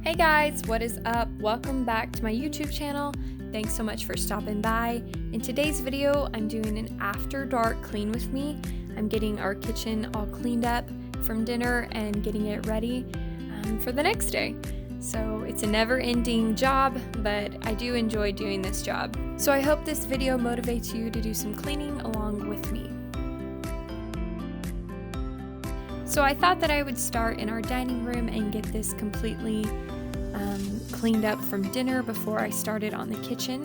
Hey guys, what is up? Welcome back to my YouTube channel. Thanks so much for stopping by. In today's video, I'm doing an after dark clean with me. I'm getting our kitchen all cleaned up from dinner and getting it ready for the next day. So it's a never-ending job, but I do enjoy doing this job. So I hope this video motivates you to do some cleaning along with me. So I thought that I would start in our dining room and get this completely cleaned up from dinner before I started on the kitchen.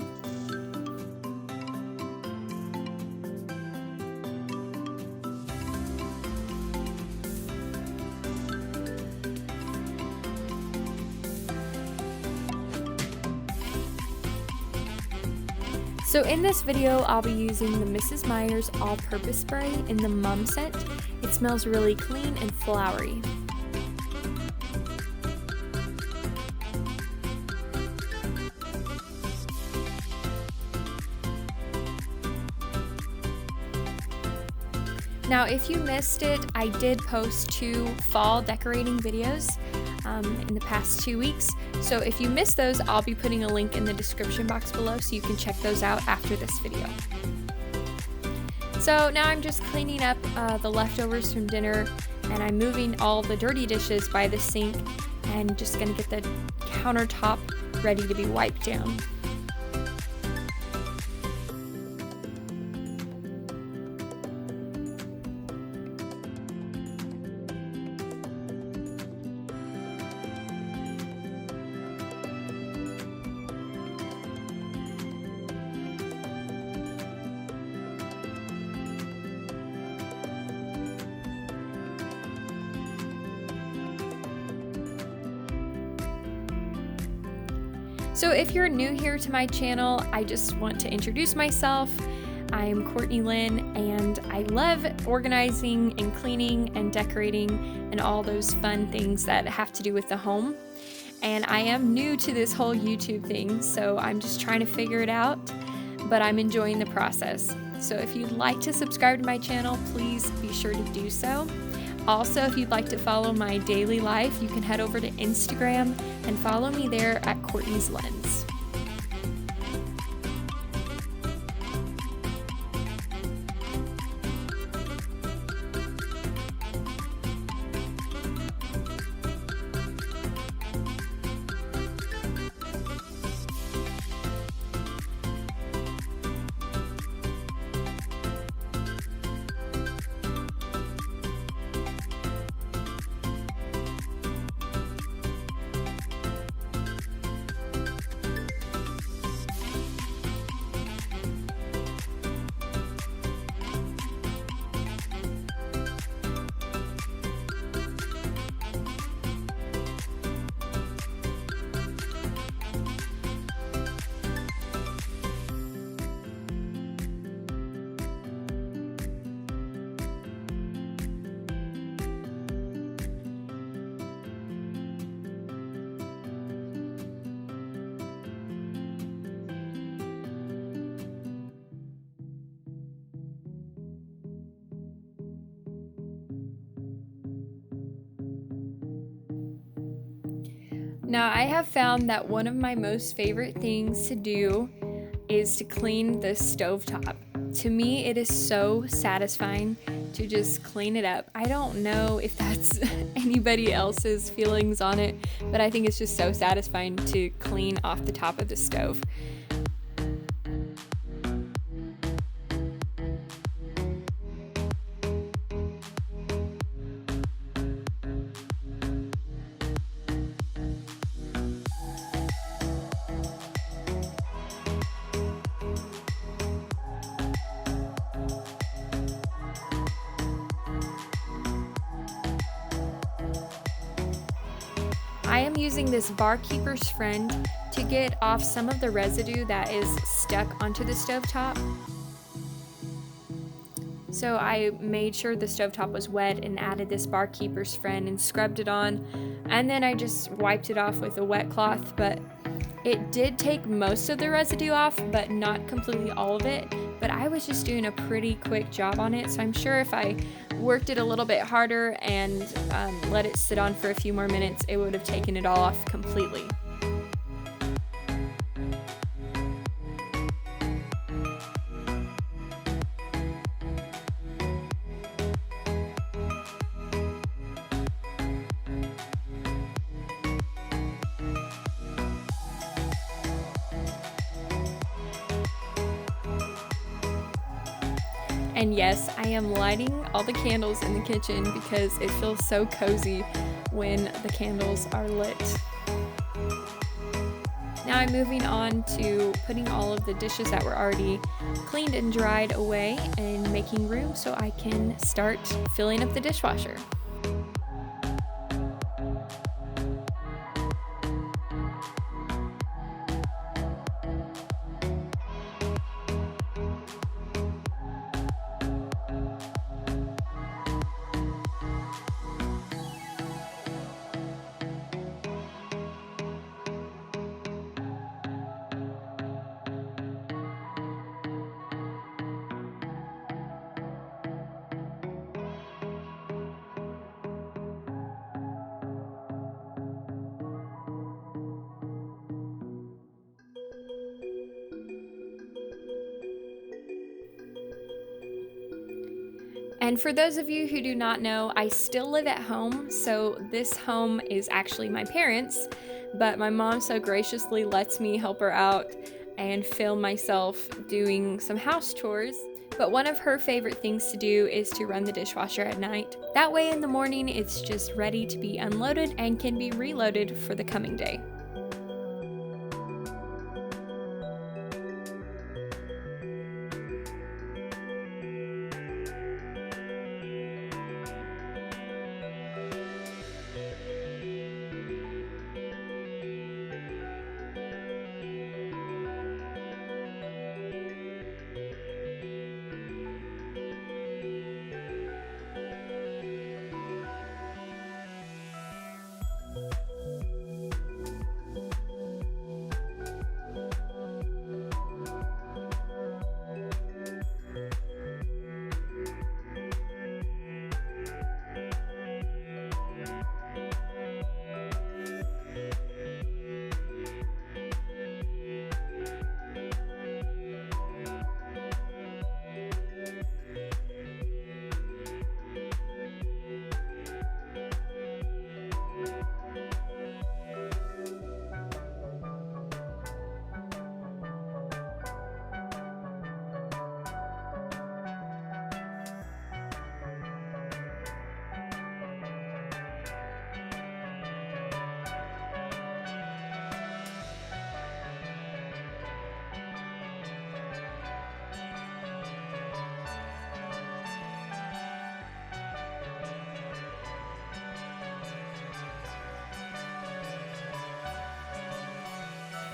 So in this video, I'll be using the Mrs. Meyer's all-purpose spray in the Mum scent. It smells really clean and flowery. Now, if you missed it, I did post 2 fall decorating videos in the past 2 weeks. So if you missed those, I'll be putting a link in the description box below so you can check those out after this video. So now I'm just cleaning up the leftovers from dinner, and I'm moving all the dirty dishes by the sink and just gonna get the countertop ready to be wiped down. So if you're new here to my channel, I just want to introduce myself. I'm Courtney Lynn, and I love organizing and cleaning and decorating and all those fun things that have to do with the home. And I am new to this whole YouTube thing, so I'm just trying to figure it out, but I'm enjoying the process. So if you'd like to subscribe to my channel, please be sure to do so. Also, if you'd like to follow my daily life, you can head over to Instagram and follow me there at Courtney's Lens. Now, I have found that one of my most favorite things to do is to clean the stovetop. To me, it is so satisfying to just clean it up. I don't know if that's anybody else's feelings on it, but I think it's just so satisfying to clean off the top of the stove. I am using this Barkeeper's Friend to get off some of the residue that is stuck onto the stovetop. So I made sure the stovetop was wet and added this Barkeeper's Friend and scrubbed it on, and then I just wiped it off with a wet cloth. But it did take most of the residue off, but not completely all of it. but I was just doing a pretty quick job on it. So I'm sure if I worked it a little bit harder and let it sit on for a few more minutes, it would have taken it all off completely. And yes, I am lighting all the candles in the kitchen because it feels so cozy when the candles are lit. Now I'm moving on to putting all of the dishes that were already cleaned and dried away and making room so I can start filling up the dishwasher. And for those of you who do not know, I still live at home, so this home is actually my parents', but my mom so graciously lets me help her out and film myself doing some house chores. But one of her favorite things to do is to run the dishwasher at night. That way in the morning it's just ready to be unloaded and can be reloaded for the coming day.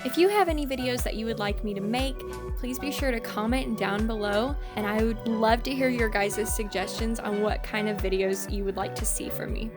If you have any videos that you would like me to make, please be sure to comment down below, and I would love to hear your guys' suggestions on what kind of videos you would like to see from me.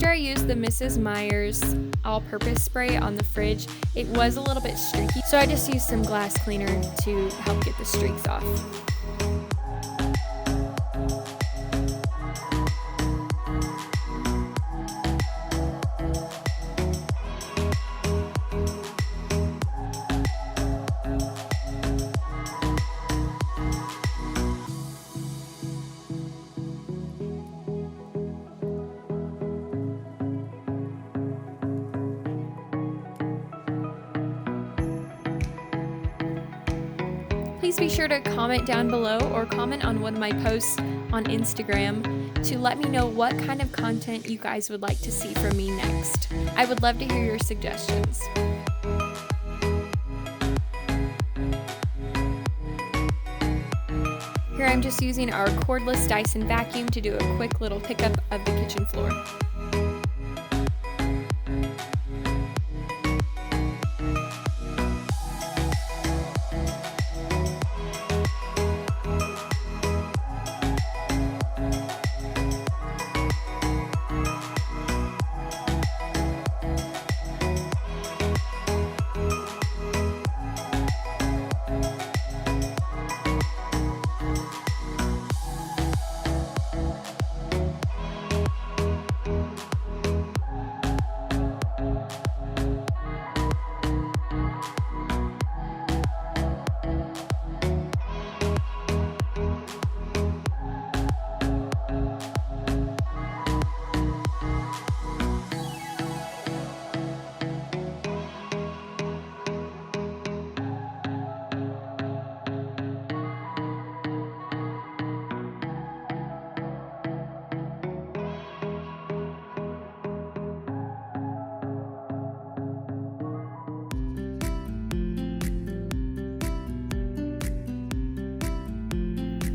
After I used the Mrs. Meyer's all-purpose spray on the fridge, it was a little bit streaky, so I just used some glass cleaner to help get the streaks off. Please be sure to comment down below or comment on one of my posts on Instagram to let me know what kind of content you guys would like to see from me next. I would love to hear your suggestions. Here I'm just using our cordless Dyson vacuum to do a quick little pickup of the kitchen floor.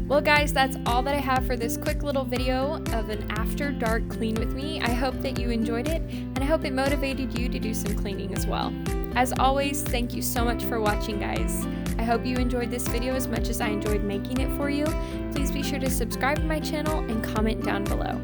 Well guys, that's all that I have for this quick little video of an after dark clean with me. I hope that you enjoyed it, and I hope it motivated you to do some cleaning as well. As always, thank you so much for watching, guys. I hope you enjoyed this video as much as I enjoyed making it for you. Please be sure to subscribe to my channel and comment down below.